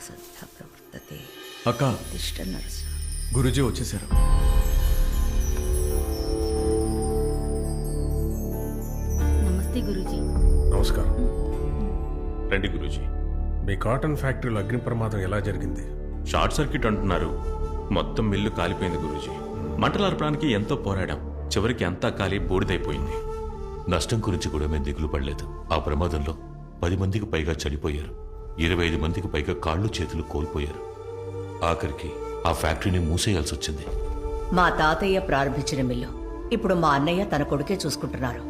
ప్రవర్తతే అక్క, తిష్ట నరస. గురూజీ వచ్చేసారు. నమస్తే గురూజీ. నమస్కారం. రండి గురూజీ. మీ కాటన్ ఫ్యాక్టరీలో అగ్ని ప్రమాదం ఎలా జరిగింది? షార్ట్ సర్క్యూట్ అంటున్నారు. మొత్తం మిల్లు కాలిపోయింది గురూజీ. మంటలార్పడానికి ఎంతో పోరాడాం. చివరికి అంతా కాలి బూడిదైపోయింది. నష్టం గురించి కూడా మేము దిగులు పడలేదు. ఆ ప్రమాదంలో 10 మందికి పైగా చనిపోయారు. 25 మందికి పైగా కాళ్ళు చేతులు కోల్పోయారు. ఆఖరికి ఆ ఫ్యాక్టరీని మూసేయాల్సి వచ్చింది. మా తాతయ్య ప్రారంభించిన మిల్లు ఇప్పుడు మా అన్నయ్య తన కొడుకే చూసుకుంటున్నారు.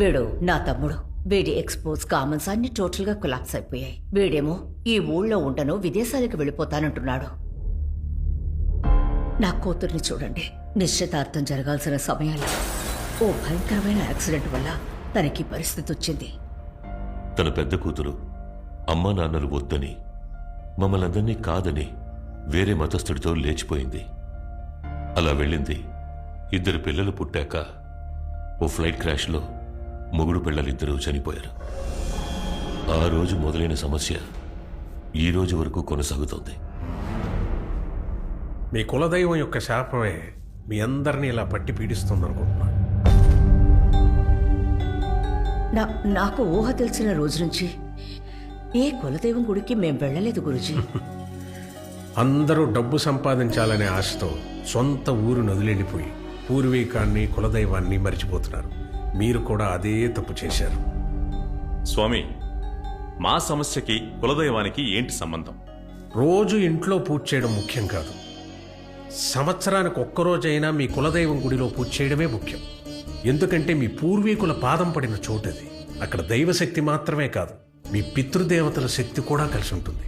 వీడు నా తమ్ముడు. వీడి ఎక్స్పోజ్ కామన్స్ అన్ని టోటల్ గా కొలాప్స్ అయిపోయాయి. వీడేమో ఈ ఊళ్ళో ఉండను, విదేశాలకు వెళ్ళిపోతానంటున్నాడు. నా కూతుర్ని చూడండి. నిశ్చితార్థం జరగాల్సిన సమయంలో ఓ భయంకరమైన యాక్సిడెంట్ వల్ల తనకి పరిస్థితి వచ్చింది. తన పెద్ద కూతురు అమ్మా నాన్నలు వద్దని, మమ్మల్ని అందరినీ కాదని వేరే మతస్థుడితో లేచిపోయింది. అలా వెళ్ళింది. 2 పిల్లలు పుట్టాక ఓ ఫ్లైట్ క్రాష్లో మొగుడు పిల్లలిద్దరూ చనిపోయారు. ఆ రోజు మొదలైన సమస్య ఈ రోజు వరకు కొనసాగుతోంది. మీ కులదైవం యొక్క శాపమే మీ అందరినీ ఇలా పట్టి పీడిస్తుందనుకుంటున్నాను. నాకు ఊహ తెలిసిన రోజు నుంచి ఏ కులదైవం గుడికి మేం వెళ్ళలేదు గురుజీ. అందరూ డబ్బు సంపాదించాలనే ఆశతో సొంత ఊరు నదిలెళ్ళిపోయి పూర్వీకాన్ని కులదైవాన్ని మరిచిపోతున్నారు. మీరు కూడా అదే తప్పు చేశారు. స్వామి, మా సమస్యకి కులదైవానికి ఏంటి సంబంధం? రోజు ఇంట్లో పూజ చేయడం ముఖ్యం కాదు. సంవత్సరానికి ఒక్కరోజైనా మీ కులదైవం గుడిలో పూజ చేయడమే ముఖ్యం. ఎందుకంటే మీ పూర్వీకుల పాదం పడిన చోటది. అక్కడ దైవశక్తి మాత్రమే కాదు, మీ పితృదేవతల శక్తి కూడా కలిసి ఉంటుంది.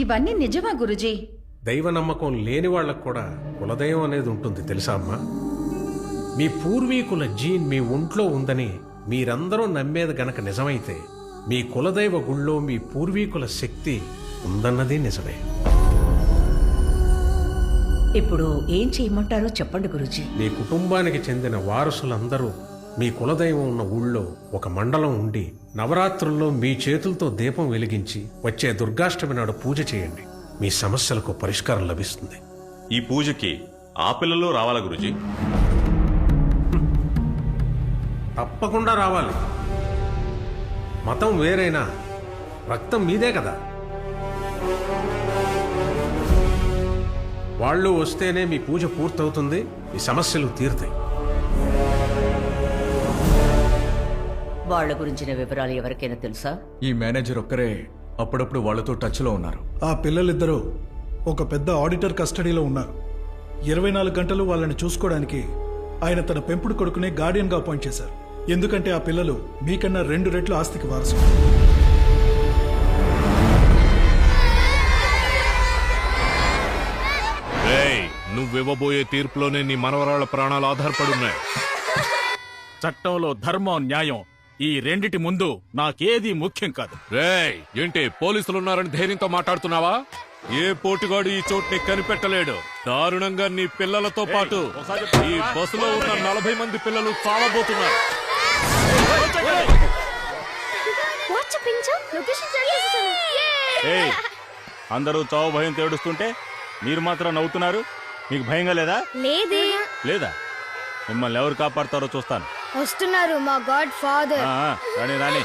ఇవన్నీ నిజమా గురుజీ? దైవ నమ్మకం లేని వాళ్ళకు కూడా కులదైవం అనేది ఉంటుంది, తెలుసా అమ్మా? మీ పూర్వీకుల జీన్ మీ ఒంట్లో ఉందని మీరందరూ నమ్మేది గనక నిజమైతే మీ కులదైవ గుళ్ళో మీ పూర్వీకుల శక్తి ఉందన్నది నిజమే. ఇప్పుడు ఏం చేయమంటారో చెప్పండి గురుజీ. మీ కుటుంబానికి చెందిన వారసులందరూ మీ కులదైవం ఉన్న ఊళ్ళో ఒక మండలం ఉండి నవరాత్రుల్లో మీ చేతులతో దీపం వెలిగించి వచ్చే దుర్గాష్టమి నాడు పూజ చేయండి. మీ సమస్యలకు పరిష్కారం లభిస్తుంది. ఈ పూజకి ఆ పిల్లలు రావాలా గురుజీ? తప్పకుండా రావాలి. మతం వేరైనా రక్తం మీదే కదా. వాళ్ళు వస్తేనే మీ పూజ పూర్తవుతుంది, మీ సమస్యలు తీరుతాయి. వాళ్ళ గురించిన వివరాలు ఎవరికైనా తెలుసా? ఈ మేనేజర్ ఒక్కరే అప్పుడప్పుడు వాళ్ళతో టచ్లో ఉన్నారు. ఆ పిల్లలిద్దరూ ఒక పెద్ద ఆడిటర్ కస్టడీలో ఉన్నారు. 24 గంటలు వాళ్ళని చూసుకోవడానికి ఆయన తన పెంపుడు కొడుకునే గార్డియన్గా అపాయింట్ చేశారు. ఎందుకంటే ఆ పిల్లలు మీకన్నా 2 రెట్లు ఆస్తికి వారసు. నువ్వివ్వబోయే తీర్పులోనే నీ మనవరాళ్ల ప్రాణాలు ఆధారపడున్నాయి. చట్టంలో ధర్మం, న్యాయం ఈ రెండిటి ముందు నాకేది ముఖ్యం కాదు. రేయ్, ఏంటి పోలీసులున్నారని ధైర్యంతో మాట్లాడుతున్నావా? ఏ పోటుగాడు ఈ చోటుని కనిపెట్టలేడు. దారుణంగా నీ పిల్లలతో పాటు ఈ బస్సులో ఉన్న 40 మంది పిల్లలు చావబోతున్నారు. అందరూ చావు భయం తేడుస్తుంటే మీరు మాత్రం నవ్వుతున్నారు. మీకు భయంగా లేదా? లేదా? మిమ్మల్ని ఎవరు కాపాడతారో చూస్తాను. వస్తున్నారు మా గాడ్ ఫాదర్. రాణి రాణి.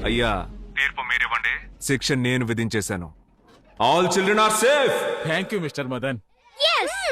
అయ్యా తీర్పు మీరివ్వండి. శిక్ష నేను విధించేశాను. All children are safe. Thank you Mister Madan.